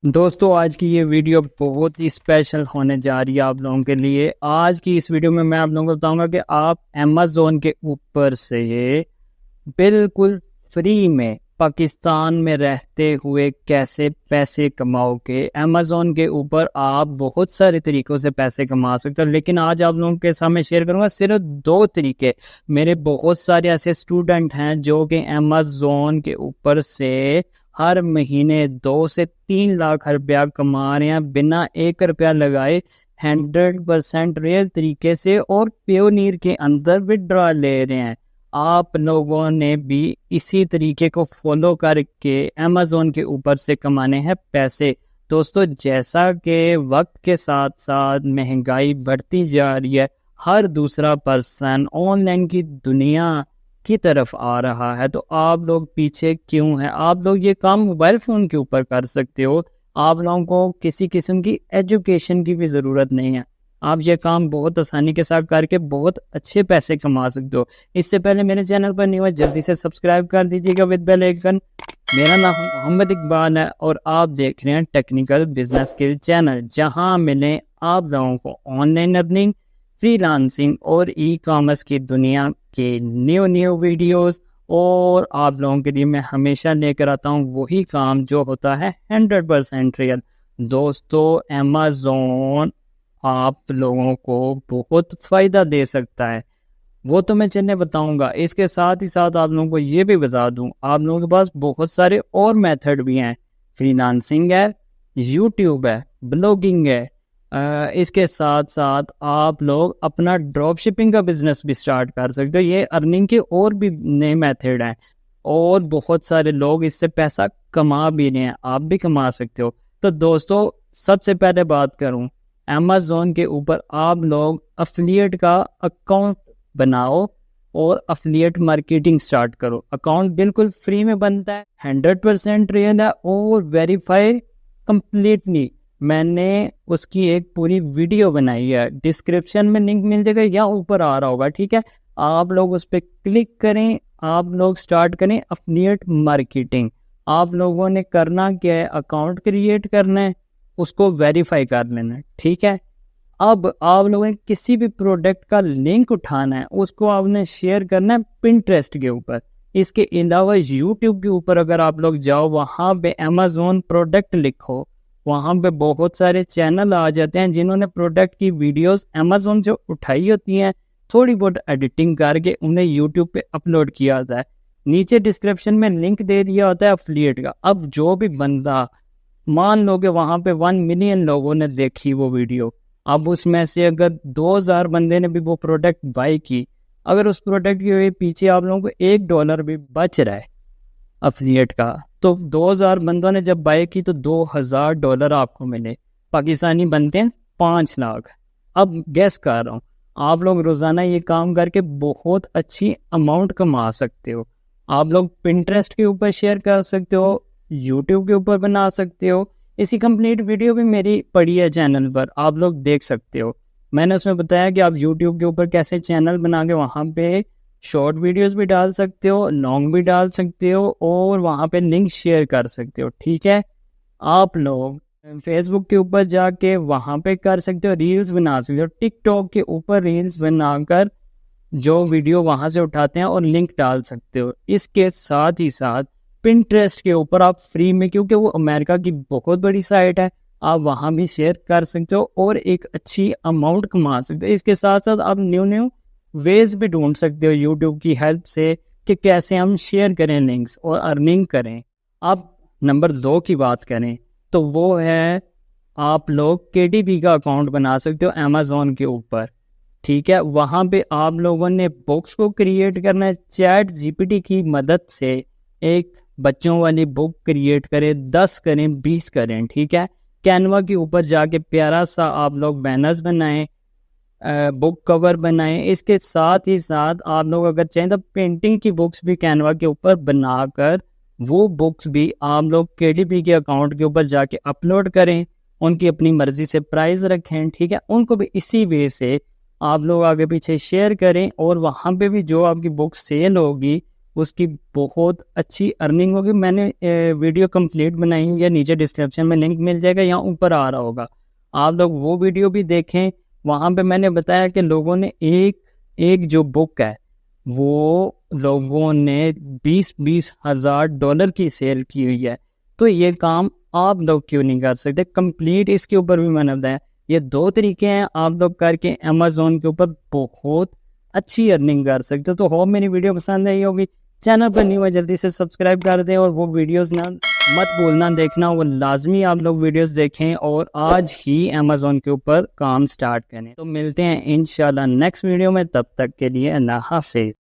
दोस्तों, आज की ये वीडियो बहुत ही स्पेशल होने जा रही है आप लोगों के लिए। आज की इस वीडियो में मैं आप लोगों को बताऊंगा कि आप अमेज़न के ऊपर से बिल्कुल फ्री में पाकिस्तान में रहते हुए कैसे पैसे कमाओगे। अमेज़न के ऊपर आप बहुत सारे तरीक़ों से पैसे कमा सकते हो, लेकिन आज आप लोगों के सामने शेयर करूंगा सिर्फ 2 तरीके। मेरे बहुत सारे ऐसे स्टूडेंट हैं जो कि अमेज़न के ऊपर से हर महीने 2 से 3 लाख रुपया कमा रहे हैं बिना 1 रुपया लगाए, 100% रियल तरीके से, और पेयोनीर के अंदर विड्रॉ ले रहे हैं। आप लोगों ने भी इसी तरीके को फॉलो करके अमेज़न के ऊपर से कमाने हैं पैसे। दोस्तों, जैसा कि वक्त के साथ साथ महंगाई बढ़ती जा रही है, हर दूसरा पर्सन ऑनलाइन की दुनिया की तरफ आ रहा है, तो आप लोग पीछे क्यों हैं? आप लोग ये काम मोबाइल फ़ोन के ऊपर कर सकते हो। आप लोगों को किसी किस्म की एजुकेशन की भी ज़रूरत नहीं है। आप ये काम बहुत आसानी के साथ करके बहुत अच्छे पैसे कमा सकते हो। इससे पहले मेरे चैनल पर नहीं हुआ, जल्दी से सब्सक्राइब कर दीजिएगा विद बेल आइकन। मेरा नाम मोहम्मद इकबाल है और आप देख रहे हैं टेक्निकल बिजनेस स्किल चैनल, जहां मिले आप लोगों को ऑनलाइन अर्निंग, फ्रीलांसिंग और ई कॉमर्स की दुनिया के न्यू वीडियोस। और आप लोगों के लिए मैं हमेशा लेकर आता हूँ वही काम जो होता है 100% रियल। दोस्तों, अमेज़न आप लोगों को बहुत फ़ायदा दे सकता है, वो तो मैं चलने बताऊंगा। इसके साथ ही साथ आप लोगों को ये भी बता दूं, आप लोगों के पास बहुत सारे और मेथड भी हैं। फ्रीलांसिंग है, यूट्यूब है, ब्लॉगिंग है। इसके साथ साथ आप लोग अपना ड्रॉप शिपिंग का बिजनेस भी स्टार्ट कर सकते हो। ये अर्निंग के और भी नए मेथड हैं और बहुत सारे लोग इससे पैसा कमा भी रहे हैं, आप भी कमा सकते हो। तो दोस्तों, सबसे पहले बात करूं, अमेज़न के ऊपर आप लोग अफिलिएट का अकाउंट बनाओ और अफिलिएट मार्केटिंग स्टार्ट करो। अकाउंट बिल्कुल फ्री में बनता है, 100% रियल है और वेरीफाई कंप्लीटली। मैंने उसकी एक पूरी वीडियो बनाई है, डिस्क्रिप्शन में लिंक मिल जाएगा या ऊपर आ रहा होगा, ठीक है। आप लोग उस पर क्लिक करें, आप लोग स्टार्ट करें अफिलिएट मार्केटिंग। आप लोगों ने करना क्या है, अकाउंट क्रिएट करना है, उसको वेरीफाई कर लेना है, ठीक है। अब आप लोगों ने किसी भी प्रोडक्ट का लिंक उठाना है, उसको आपने शेयर करना है पिंटरेस्ट के ऊपर। इसके अलावा यूट्यूब के ऊपर अगर आप लोग जाओ, वहाँ पे अमेज़न प्रोडक्ट लिखो, वहाँ पे बहुत सारे चैनल आ जाते हैं जिन्होंने प्रोडक्ट की वीडियोस अमेज़न से उठाई होती हैं, थोड़ी बहुत एडिटिंग करके उन्हें यूट्यूब पे अपलोड किया होता है। नीचे डिस्क्रिप्शन में लिंक दे दिया होता है अफिलिएट का। अब जो भी बंदा, मान लो कि वहाँ पे 1 मिलियन लोगों ने देखी वो वीडियो, अब उसमें से अगर 2000 बंदे ने भी वो प्रोडक्ट बाई की, अगर उस प्रोडक्ट के पीछे आप लोगों को $1 भी बच रहा है अफिलिएट का, तो 2000 बंदों ने जब बाई की तो $2000 आपको मिले। पाकिस्तानी बनते हैं 5 लाख। अब गैस कर रहा हूँ, आप लोग रोज़ाना ये काम करके बहुत अच्छी अमाउंट कमा सकते हो। आप लोग पिंटरेस्ट के ऊपर शेयर कर सकते हो, यूट्यूब के ऊपर बना सकते हो। इसी कंप्लीट वीडियो भी मेरी पड़ी है चैनल पर, आप लोग देख सकते हो। मैंने उसमें बताया कि आप यूट्यूब के ऊपर कैसे चैनल बना के वहाँ पे शॉर्ट वीडियोस भी डाल सकते हो, लॉन्ग भी डाल सकते हो और वहाँ पे लिंक शेयर कर सकते हो, ठीक है। आप लोग फेसबुक के ऊपर जाके वहाँ पे कर सकते हो, रील्स बना सकते हो, टिकटॉक के ऊपर रील्स बनाकर जो वीडियो वहाँ से उठाते हैं और लिंक डाल सकते हो। इसके साथ ही साथ पिंटरेस्ट के ऊपर आप फ्री में, क्योंकि वो अमेरिका की बहुत बड़ी साइट है, आप वहाँ भी शेयर कर सकते हो और एक अच्छी अमाउंट कमा सकते हो। इसके साथ साथ आप न्यू वेज भी ढूंढ सकते हो यूट्यूब की हेल्प से कि कैसे हम शेयर करें लिंक्स और अर्निंग करें। अब नंबर 2 की बात करें तो वो है, आप लोग KDP का अकाउंट बना सकते हो अमेज़न के ऊपर, ठीक है। वहाँ पे आप लोगों ने बुक्स को क्रिएट करना है। चैट GPT की मदद से एक बच्चों वाली बुक क्रिएट करें, 10 करें, 20 करें, ठीक है। कैनवा के ऊपर जाके प्यारा सा आप लोग बैनर्स बनाएं, बुक कवर बनाएं। इसके साथ ही साथ आप लोग अगर चाहें तो पेंटिंग की बुक्स भी कैनवा के ऊपर बनाकर वो बुक्स भी आप लोग KDP के अकाउंट के ऊपर जाके अपलोड करें। उनकी अपनी मर्जी से प्राइस रखें, ठीक है। उनको भी इसी वे से आप लोग आगे पीछे शेयर करें और वहाँ पे भी जो आपकी बुक सेल होगी उसकी बहुत अच्छी अर्निंग होगी। मैंने वीडियो कंप्लीट बनाई है, या नीचे डिस्क्रिप्शन में लिंक मिल जाएगा या ऊपर आ रहा होगा, आप लोग वो वीडियो भी देखें। वहाँ पे मैंने बताया कि लोगों ने एक जो बुक है वो लोगों ने 20-20 हज़ार डॉलर की सेल की हुई है। तो ये काम आप लोग क्यों नहीं कर सकते? कंप्लीट इसके ऊपर भी मैंने बताया, ये 2 तरीके हैं, आप लोग करके अमेज़ोन के ऊपर बहुत अच्छी अर्निंग कर सकते हो। तो होप मेरी वीडियो पसंद आई होगी। चैनल पर न्यू है जल्दी से सब्सक्राइब कर दें, और वो वीडियोस ना मत भूलना देखना, वो लाजमी आप लोग वीडियोस देखें और आज ही अमेज़ोन के ऊपर काम स्टार्ट करें। तो मिलते हैं इंशाल्लाह नेक्स्ट वीडियो में, तब तक के लिए अल्लाह हाफिज़।